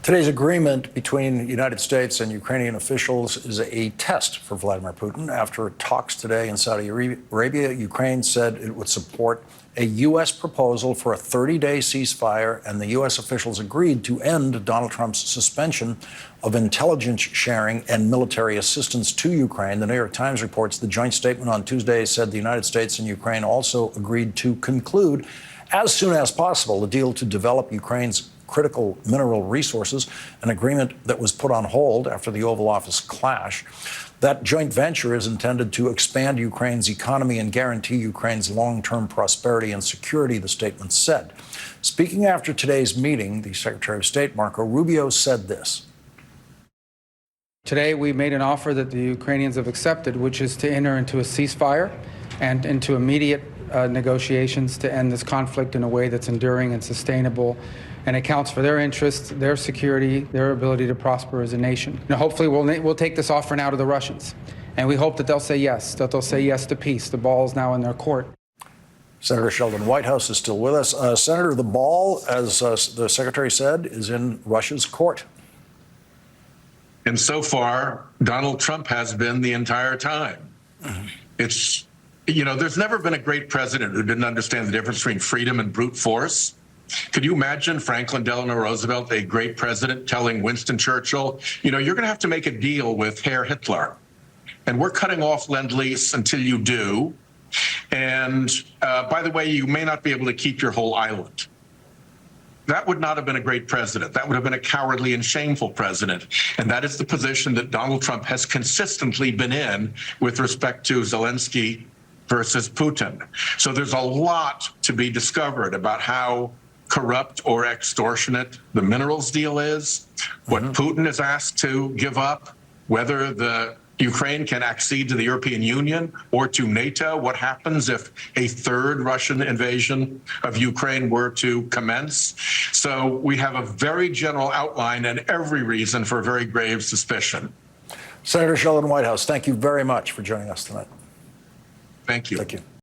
Today's agreement between the United States and Ukrainian officials is a test for Vladimir Putin. After talks today in Saudi Arabia, Ukraine said it would support a U.S. proposal for a 30-day ceasefire, and the U.S. officials agreed to end Donald Trump's suspension of intelligence sharing and military assistance to Ukraine. The New York Times reports the joint statement on Tuesday said the United States and Ukraine also agreed to conclude as soon as possible a deal to develop Ukraine's critical mineral resources, an agreement that was put on hold after the Oval Office clash. That joint venture is intended to expand Ukraine's economy and guarantee Ukraine's long-term prosperity and security, the statement said. Speaking after today's meeting, the Secretary of State, Marco Rubio, said this. Today, we made an offer that the Ukrainians have accepted, which is to enter into a ceasefire and into immediate negotiations to end this conflict in a way that's enduring and sustainable and accounts for their interests, their security, their ability to prosper as a nation. Now, hopefully, we'll take this offer now to the Russians, and we hope that they'll say yes, to peace. The ball is now in their court. Senator Sheldon Whitehouse is still with us. Senator, the ball, as the Secretary said, is in Russia's court. And so far, Donald Trump has been the entire time. It's, there's never been a great president who didn't understand the difference between freedom and brute force. Could you imagine Franklin Delano Roosevelt, a great president, telling Winston Churchill, you're going to have to make a deal with Herr Hitler, and we're cutting off Lend-Lease until you do. And by the way, you may not be able to keep your whole island. That would not have been a great president. That would have been a cowardly and shameful president. And that is the position that Donald Trump has consistently been in with respect to Zelensky versus Putin. So there's a lot to be discovered about how corrupt or extortionate the minerals deal is, what Putin is asked to give up, whether the Ukraine can accede to the European Union or to NATO, what happens if a third Russian invasion of Ukraine were to commence. So we have a very general outline and every reason for very grave suspicion. Senator Sheldon Whitehouse, thank you very much for joining us tonight. Thank you. Thank you.